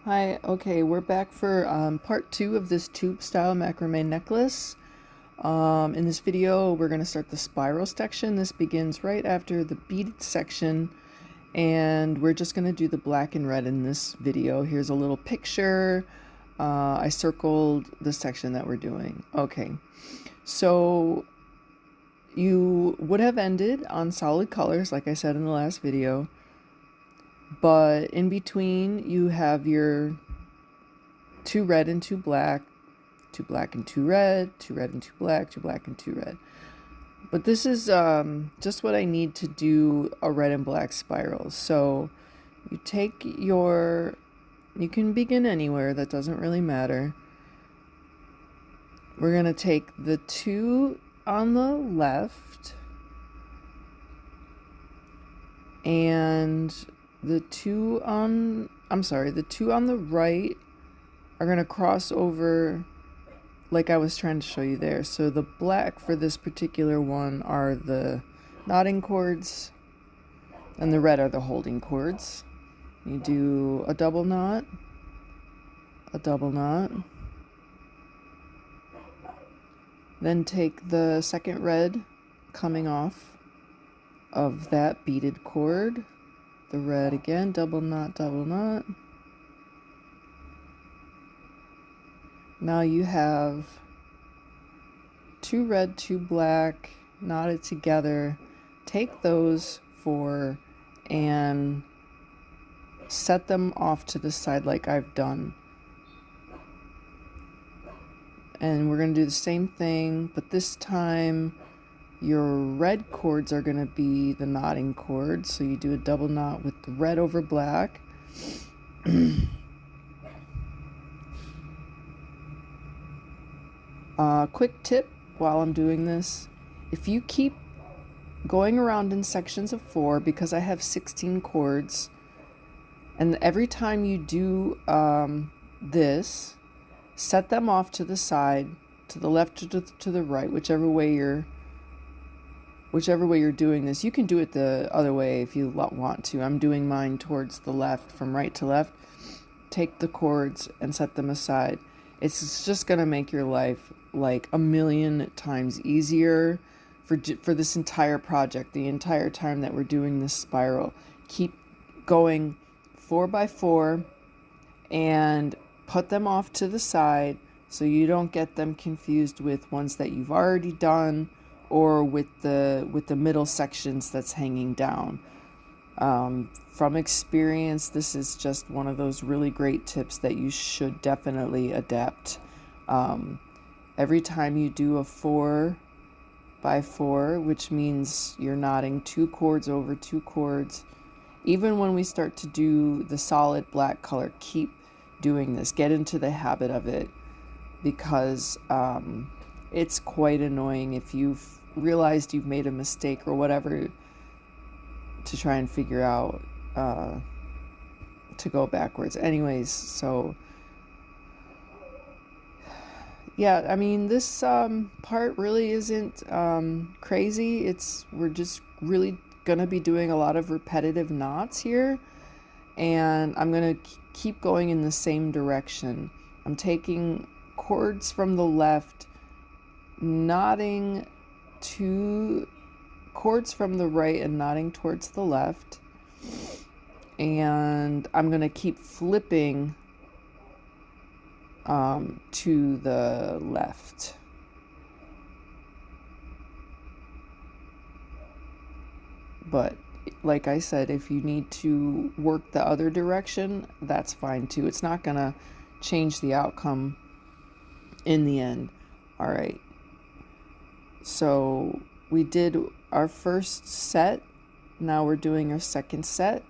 Hi, okay, we're back for part 2 of this tube style macrame necklace. In this video, we're going to start the spiral section. This begins right after the beaded section, and we're just going to do the black and red in this video. Here's a little picture. I circled the section that we're doing. Okay, so you would have ended on solid colors, like I said in the last video. But in between, you have your 2 red and 2 black, 2 black and 2 red, 2 red and 2 black, 2 black and 2 red. But this is just what I need to do a red and black spiral. So you take you can begin anywhere, that doesn't really matter. We're going to take the 2 on the left and the 2 on the right are going to cross over like I was trying to show you there. So the black for this particular one are the knotting cords and the red are the holding cords. You do a double knot, then take the second red coming off of that beaded cord, the red again, double knot. Now you have 2 red, 2 black knotted together. Take those 4 and set them off to the side like I've done. And we're going to do the same thing, but this time your red cords are going to be the knotting cords. So you do a double knot with the red over black. Quick tip while I'm doing this, if you keep going around in sections of 4, because I have 16 cords, and every time you do this, set them off to the side, to the left or to the right, whichever way you're doing this. You can do it the other way if you want to. I'm doing mine towards the left, from right to left. Take the cords and set them aside. It's just going to make your life like a million times easier for this entire project. The entire time that we're doing this spiral, keep going 4 by 4 and put them off to the side so you don't get them confused with ones that you've already done or with the middle sections that's hanging down. From experience, this is just one of those really great tips that you should definitely adapt. Every time you do a 4 by 4, which means you're knotting 2 cords over 2 cords, even when we start to do the solid black color, keep doing this. Get into the habit of it, because it's quite annoying if you've realized you've made a mistake or whatever to try and figure out to go backwards. Anyways, so yeah, I mean, this part really isn't crazy. We're just really gonna be doing a lot of repetitive knots here, and I'm gonna keep going in the same direction. I'm taking cords from the left, knotting 2 cords from the right and knotting towards the left, and I'm gonna keep flipping to the left. But like I said, if you need to work the other direction, that's fine too. It's not gonna change the outcome in the end. All right, so we did our first set. Now we're doing our second set.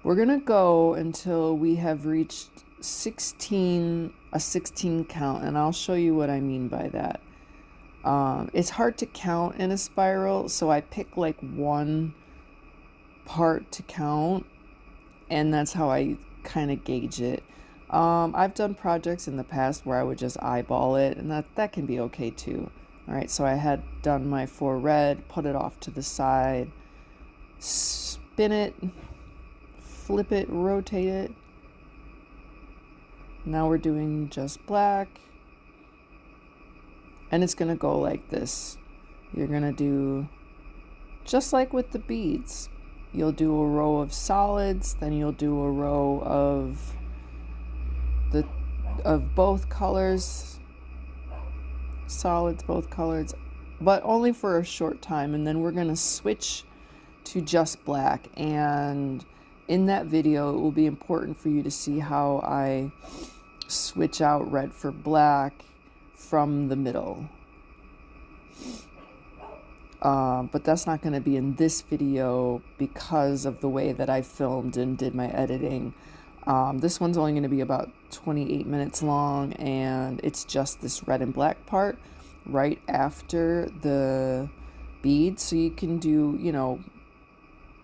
We're gonna go until we have reached a 16 count, and I'll show you what I mean by that. It's hard to count in a spiral, so I pick like one part to count, and that's how I kind of gauge it. I've done projects in the past where I would just eyeball it, and that can be okay too. All right, so I had done my 4 red, put it off to the side, spin it, flip it, rotate it. Now we're doing just black. And it's going to go like this. You're going to do just like with the beads. You'll do a row of solids, then you'll do a row of both colors, solids, both colors, but only for a short time. And then we're going to switch to just black. And in that video, it will be important for you to see how I switch out red for black from the middle. But that's not going to be in this video because of the way that I filmed and did my editing. This one's only going to be about 28 minutes long, and it's just this red and black part right after the beads. So you can do,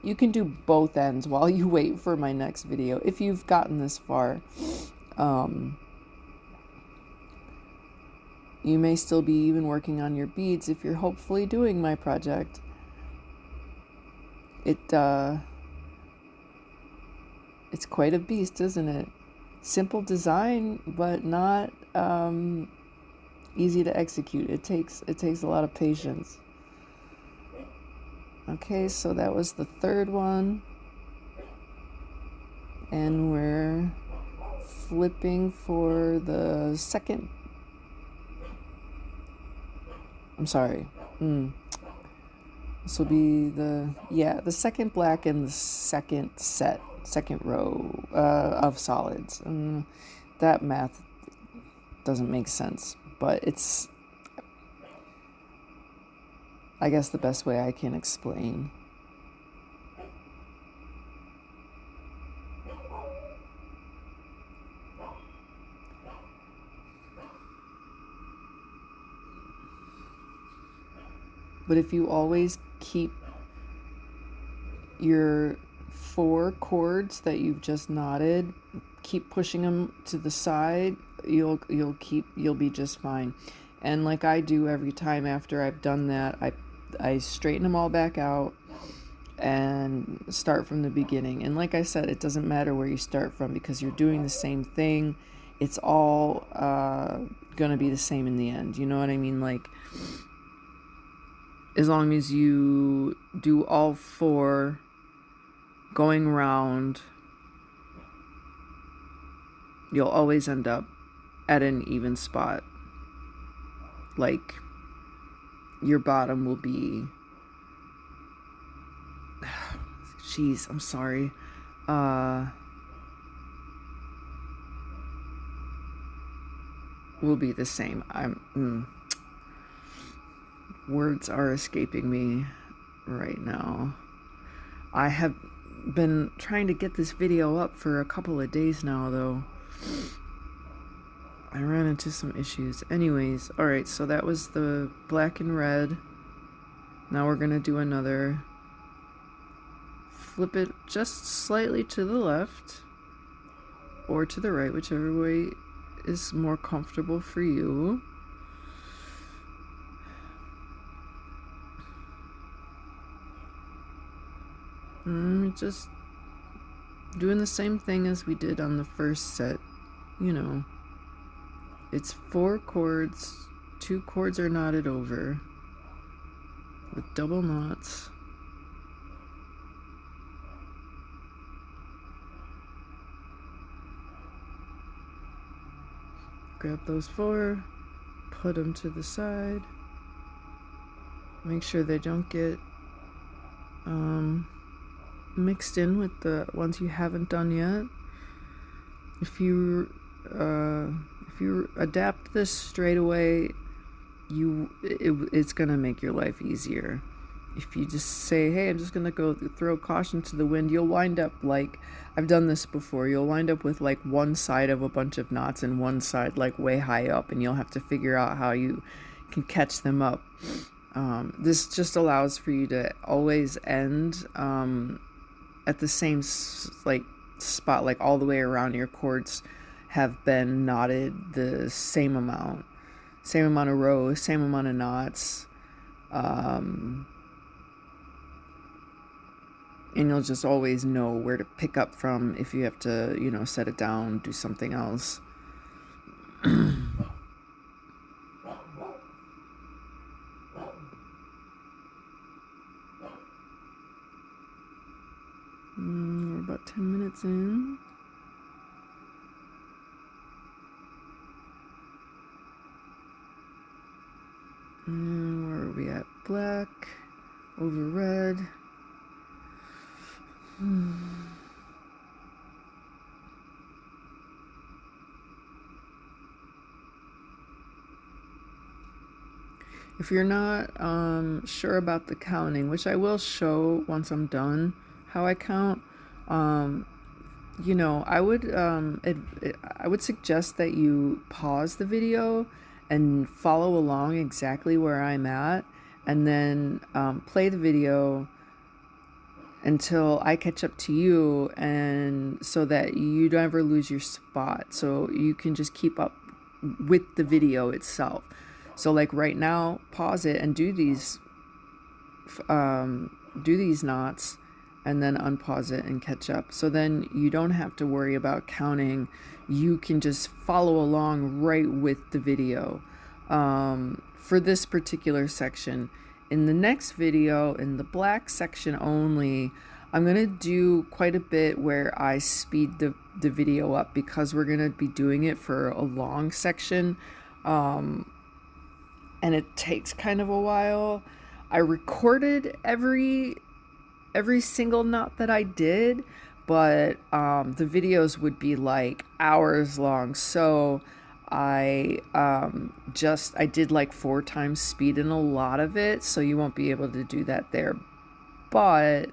you can do both ends while you wait for my next video if you've gotten this far. You may still be even working on your beads if you're hopefully doing my project. It's quite a beast, isn't it? Simple design, but not easy to execute. It takes a lot of patience. Okay, so that was the third one. And we're flipping for the second. I'm sorry. This will be the second black and the second row of solids. That math doesn't make sense, but it's, I guess, the best way I can explain. But if you always keep your 4 cords that you've just knotted, keep pushing them to the side, you'll be just fine. And like I do every time after I've done that, I straighten them all back out and start from the beginning. And like I said, it doesn't matter where you start from because you're doing the same thing. It's all gonna be the same in the end. You know what I mean? Like, as long as you do all 4 going round, you'll always end up at an even spot. Like, your bottom will be, jeez, I'm sorry. Will be the same. Words are escaping me right now. I have been trying to get this video up for a couple of days now, though. I ran into some issues. Anyways, alright, so that was the black and red. Now we're gonna do another. Flip it just slightly to the left or to the right, whichever way is more comfortable for you. Just doing the same thing as we did on the first set. It's 4 cords, 2 cords are knotted over with double knots. Grab those 4, put them to the side, make sure they don't get mixed in with the ones you haven't done yet. If you adapt this straight away, it's gonna make your life easier. If you just say, hey, I'm just gonna go throw caution to the wind, you'll wind up like, I've done this before, you'll wind up with like one side of a bunch of knots and one side like way high up, and you'll have to figure out how you can catch them up. This just allows for you to always end at the same spot, like all the way around. Your cords have been knotted the same amount of rows, same amount of knots. and you'll just always know where to pick up from if you have to, you know, set it down, do something else. We're about 10 minutes in. And where are we at? Black over red. If you're not sure about the counting, which I will show once I'm done how I count, you know, I would suggest that you pause the video and follow along exactly where I'm at, and then play the video until I catch up to you, and so that you never lose your spot, so you can just keep up with the video itself. So like right now, pause it and do these knots, and then unpause it and catch up. So then you don't have to worry about counting. You can just follow along right with the video for this particular section. In the next video, in the black section only, I'm going to do quite a bit where I speed the video up, because we're going to be doing it for a long section. And it takes kind of a while. I recorded every single knot that I did, but the videos would be like hours long. So I did like 4 times speed in a lot of it, so you won't be able to do that there. But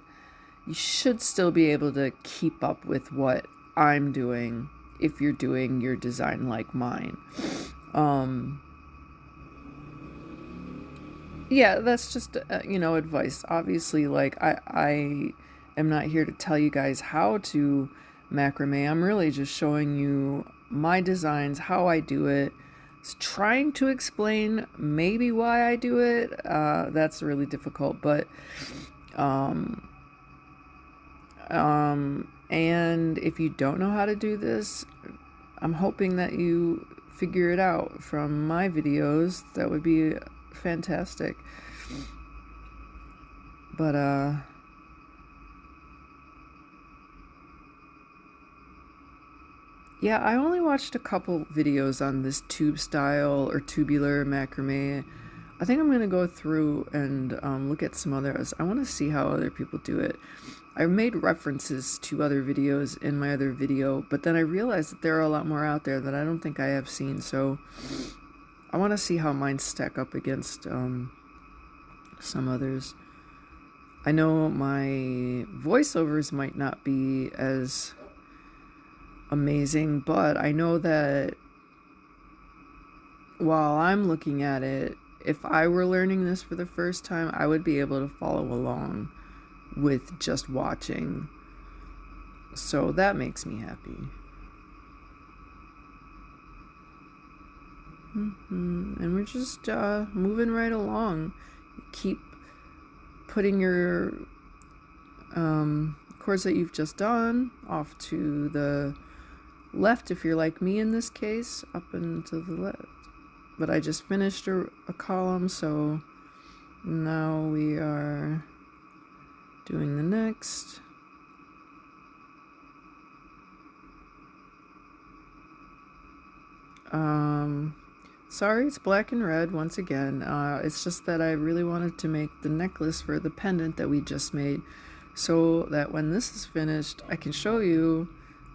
you should still be able to keep up with what I'm doing if you're doing your design like mine. Yeah, that's just, you know, advice. Obviously, like, I am not here to tell you guys how to macrame. I'm really just showing you my designs, how I do it. It's trying to explain maybe why I do it. That's really difficult, but, and if you don't know how to do this, I'm hoping that you figure it out from my videos. That would be fantastic. But yeah, I only watched a couple videos on this tube style or tubular macrame. I think I'm gonna go through and look at some others. I want to see how other people do it. I made references to other videos in my other video, but then I realized that there are a lot more out there that I don't think I have seen, so I want to see how mine stack up against some others. I know my voiceovers might not be as amazing, but I know that while I'm looking at it, if I were learning this for the first time, I would be able to follow along with just watching. So that makes me happy. And we're just moving right along. Keep putting your chords that you've just done off to the left if you're like me in this case, up and to the left. But I just finished a column, so now we are doing the next. Sorry, it's black and red once again. It's just that I really wanted to make the necklace for the pendant that we just made, so that when this is finished, I can show you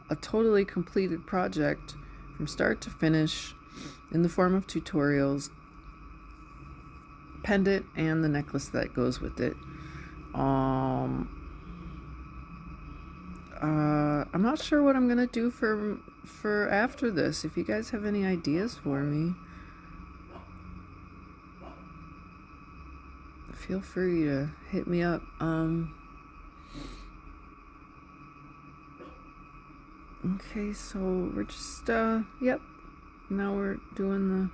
a totally completed project from start to finish in the form of tutorials, pendant, and the necklace that goes with it. I'm not sure what I'm gonna do for after this. If you guys have any ideas for me, feel free to hit me up. Okay, so we're just yep, now we're doing the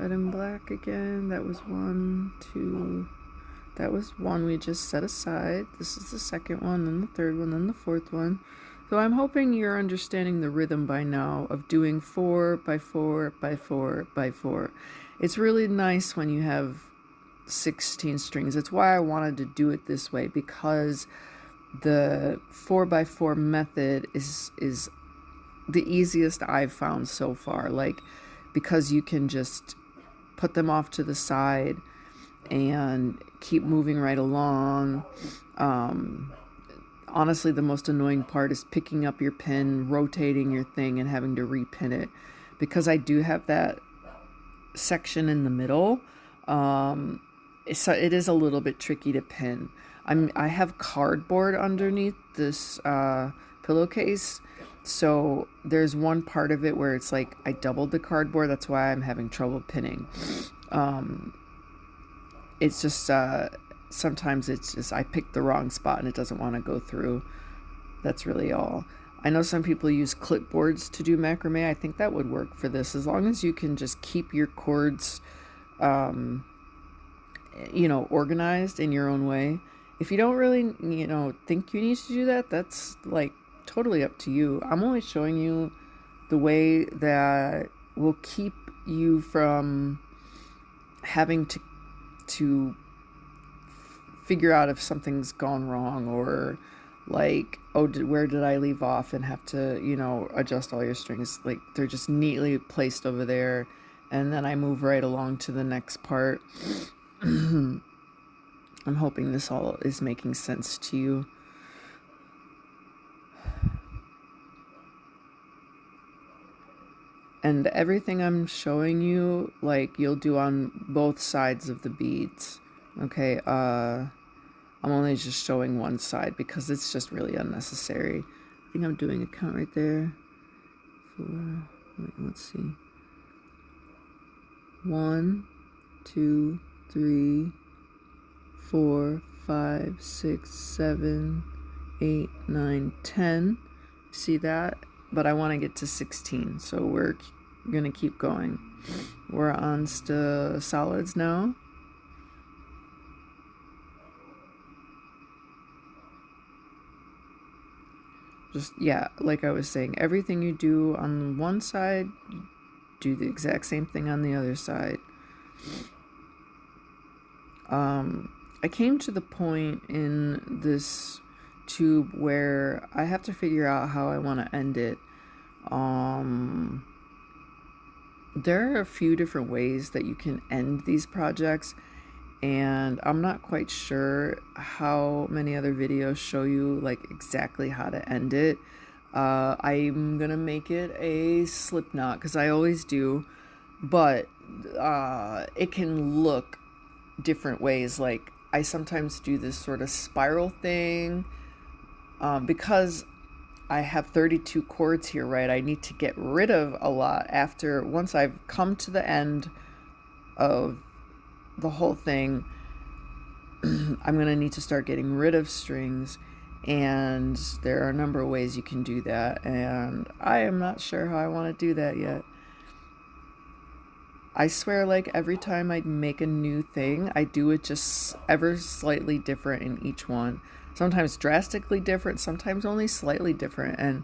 red and black again. That was 1, 2, That was one we just set aside. This is the second one, then the third one, then the fourth one. So I'm hoping you're understanding the rhythm by now of doing 4 by 4 by 4 by 4. It's really nice when you have 16 strings. It's why I wanted to do it this way, because the 4 by 4 method is the easiest I've found so far. Like, because you can just put them off to the side and keep moving right along. Honestly, the most annoying part is picking up your pin, rotating your thing, and having to repin it. Because I do have that section in the middle, it is a little bit tricky to pin. I have cardboard underneath this pillowcase, so there's one part of it where it's like I doubled the cardboard. That's why I'm having trouble pinning. It's just sometimes it's just I picked the wrong spot and it doesn't want to go through. That's really all. I know some people use clipboards to do macrame. I think that would work for this, as long as you can just keep your cords organized in your own way. If you don't really think you need to do that, that's like totally up to you. I'm only showing you the way that will keep you from having to figure out if something's gone wrong, or like, oh, where did I leave off, and have to adjust all your strings. Like, they're just neatly placed over there, and then I move right along to the next part. I'm hoping this all is making sense to you. And everything I'm showing you, like, you'll do on both sides of the beads. Okay, I'm only just showing one side because it's just really unnecessary. I think I'm doing a count right there. Let's see. 1, 2, 3, 4, 5, 6, 7, 8, 9, 10. See that? But I want to get to 16, so we're gonna keep going. We're on to solids now. Just, yeah, like I was saying, everything you do on one side, do the exact same thing on the other side. I came to the point in this tube where I have to figure out how I want to end it. There are a few different ways that you can end these projects, and I'm not quite sure how many other videos show you like exactly how to end it. I'm gonna make it a slip knot because I always do, but it can look different ways. Like, I sometimes do this sort of spiral thing because I have 32 cords here, right? I need to get rid of a lot once I've come to the end of the whole thing. I'm going to need to start getting rid of strings, and there are a number of ways you can do that, and I am not sure how I want to do that yet. I swear, like, every time I make a new thing, I do it just ever slightly different in each one. Sometimes drastically different, sometimes only slightly different, and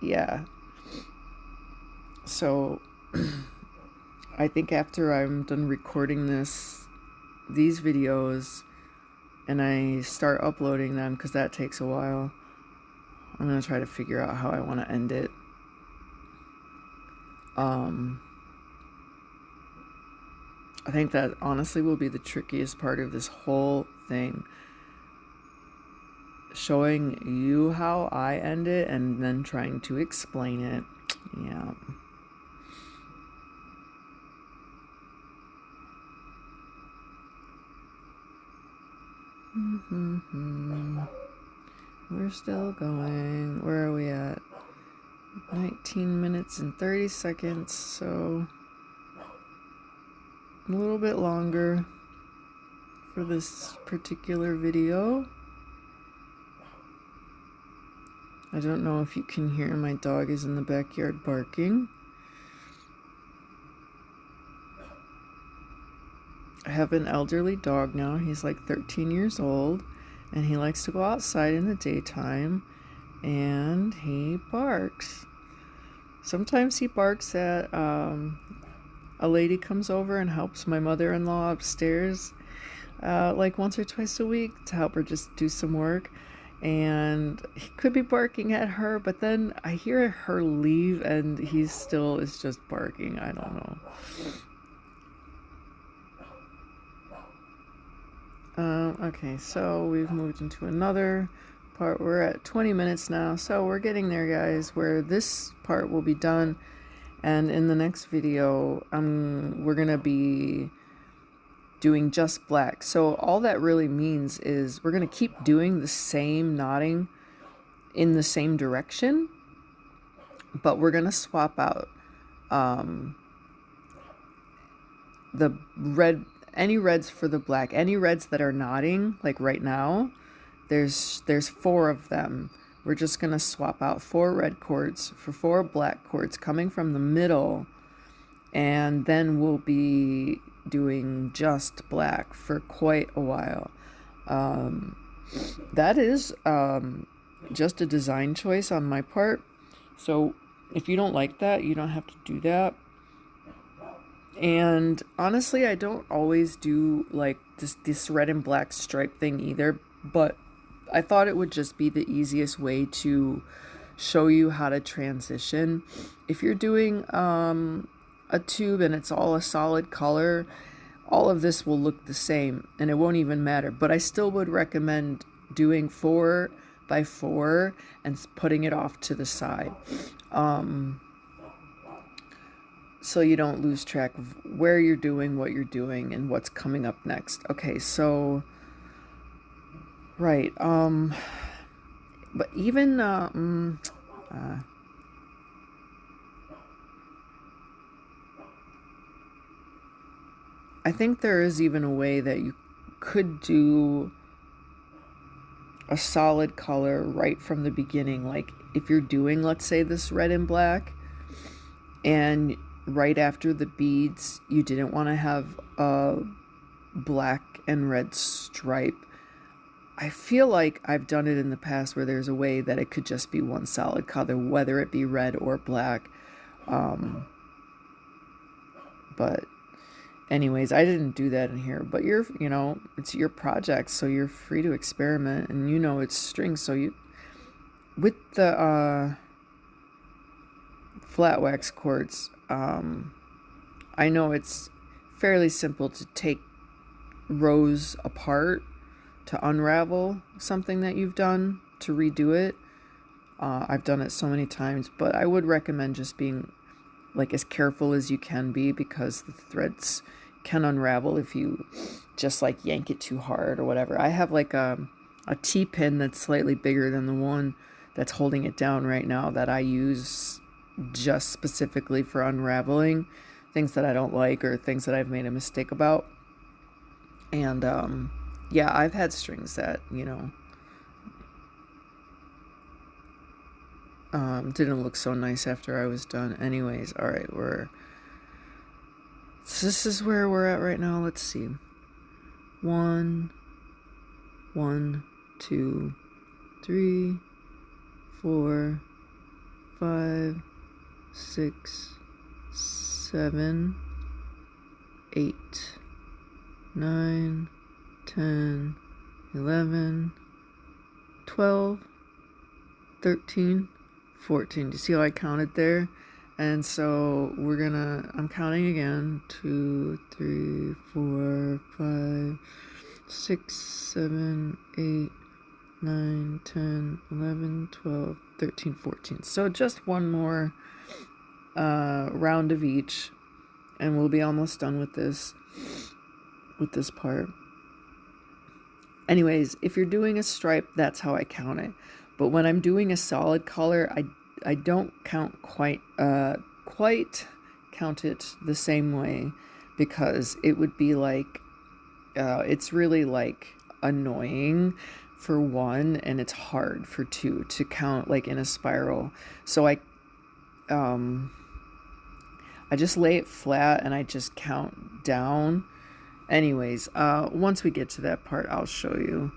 yeah. So I think after I'm done recording these videos, and I start uploading them, because that takes a while, I'm going to try to figure out how I want to end it. I think that honestly will be the trickiest part of this whole thing. Showing you how I end it and then trying to explain it. Yeah. We're still going. Where are we at? 19 minutes and 30 seconds, so a little bit longer for this particular video. I don't know if you can hear, my dog is in the backyard barking. I have an elderly dog now. He's like 13 years old, and he likes to go outside in the daytime, and he barks. Sometimes he barks at a lady comes over and helps my mother-in-law upstairs like once or twice a week to help her just do some work. And he could be barking at her, but then I hear her leave and he still is just barking. I don't know. Okay, so we've moved into another part. We're at 20 minutes now, so we're getting there, guys, where this part will be done. And in the next video, we're gonna be doing just black. So all that really means is we're gonna keep doing the same knotting in the same direction, but we're gonna swap out the red, any reds for the black, any reds that are knotting, like right now, there's 4 of them. We're just gonna swap out 4 red cords for 4 black cords coming from the middle, and then we'll be doing just black for quite a while. That is just a design choice on my part. So if you don't like that, you don't have to do that. And honestly, I don't always do like this red and black stripe thing either, but I thought it would just be the easiest way to show you how to transition. If you're doing a tube and it's all a solid color, all of this will look the same and it won't even matter. But I still would recommend doing 4 by 4 and putting it off to the side. So you don't lose track of where you're doing, what you're doing, and what's coming up next. Okay, so, right, but even, I think there is even a way that you could do a solid color right from the beginning. Like if you're doing, let's say, this red and black, and right after the beads, you didn't want to have a black and red stripe. I feel like I've done it in the past where there's a way that it could just be one solid color, whether it be red or black. But anyways, I didn't do that in here, but it's your project, so you're free to experiment, and it's string, so with the flat wax cords, I know it's fairly simple to take rows apart to unravel something that you've done, to redo it. I've done it so many times, but I would recommend just being like as careful as you can be, because the threads can unravel if you just like yank it too hard or whatever. I have like a T-pin that's slightly bigger than the one that's holding it down right now that I use just specifically for unraveling things that I don't like or things that I've made a mistake about. And yeah, I've had strings that didn't look so nice after I was done. Anyways, all right, this is where we're at right now. Let's see. 1, 2, 3, 4, 5, 6, 7, 8, 9, 10, 11, 12, 13, 14. Do you see how I counted there? And so I'm counting again. 2, 3, 4, 5, 6, 7, 8, 9, 10, 11, 12, 13, 14. So just one more round of each, and we'll be almost done with this part. Anyways, if you're doing a stripe, that's how I count it. But when I'm doing a solid color, I don't quite count it the same way, because it would be like it's really like annoying for 1, and it's hard for 2 to count like in a spiral. So I just lay it flat and I just count down, Anyways, once we get to that part, I'll show you.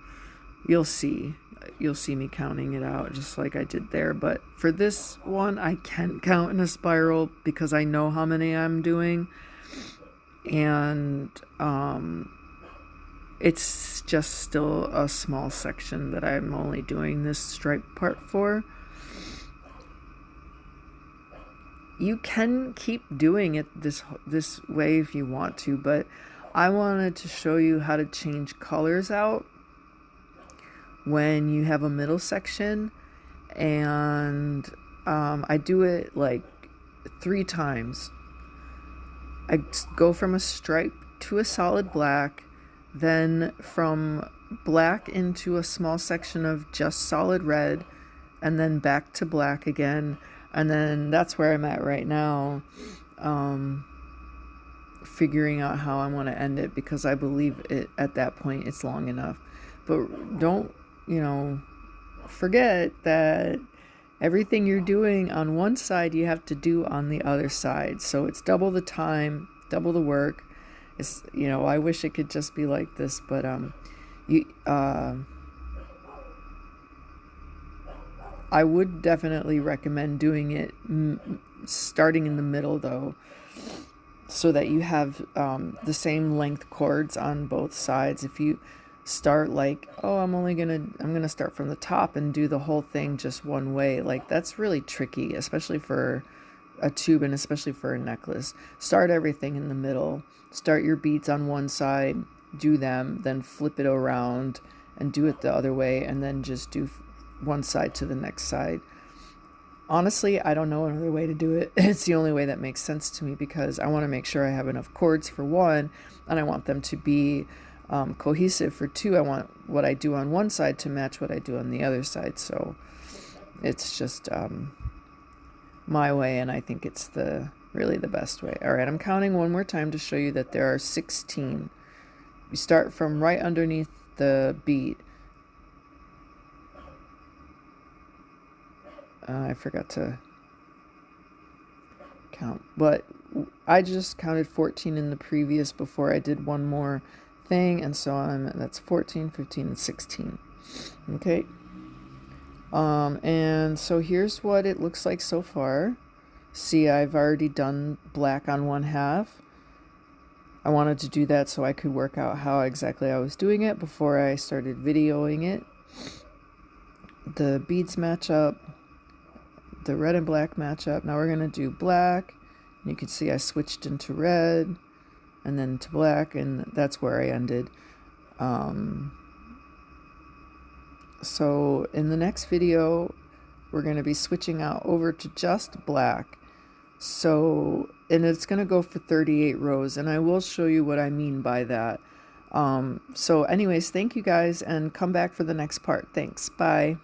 You'll see. You'll see me counting it out just like I did there. But for this one, I can count in a spiral because I know how many I'm doing. And it's just still a small section that I'm only doing this stripe part for. You can keep doing it this way if you want to, but I wanted to show you how to change colors out when you have a middle section, and I do it like 3 times. I go from a stripe to a solid black, then from black into a small section of just solid red, and then back to black again. And then that's where I'm at right now, figuring out how I want to end it, because I believe it at that point it's long enough. But don't, forget that everything you're doing on one side you have to do on the other side. So it's double the time, double the work. It's, I wish it could just be like this, but I would definitely recommend doing it starting in the middle, though, so that you have the same length cords on both sides. If you start like, oh, I'm gonna start from the top and do the whole thing just one way, like that's really tricky, especially for a tube and especially for a necklace. Start everything in the middle. Start your beads on one side, do them, then flip it around and do it the other way, and then just do one side to the next side. Honestly, I don't know another way to do it. It's the only way that makes sense to me, because I want to make sure I have enough cords for one, and I want them to be cohesive for two. I want what I do on one side to match what I do on the other side. So it's just my way, and I think it's really the best way. All right, I'm counting one more time to show you that there are 16. You start from right underneath the bead. I forgot to count, but I just counted 14 in the previous before I did one more thing, and so that's 14, 15, and 16. Okay. And so here's what it looks like so far. See, I've already done black on one half. I wanted to do that so I could work out how exactly I was doing it before I started videoing it. The beads match up. The red and black match up. Now we're going to do black. You can see I switched into red and then to black, and that's where I ended. So in the next video, we're going to be switching out over to just black. So, and it's going to go for 38 rows, and I will show you what I mean by that. So anyways, thank you guys, and come back for the next part. Thanks. Bye.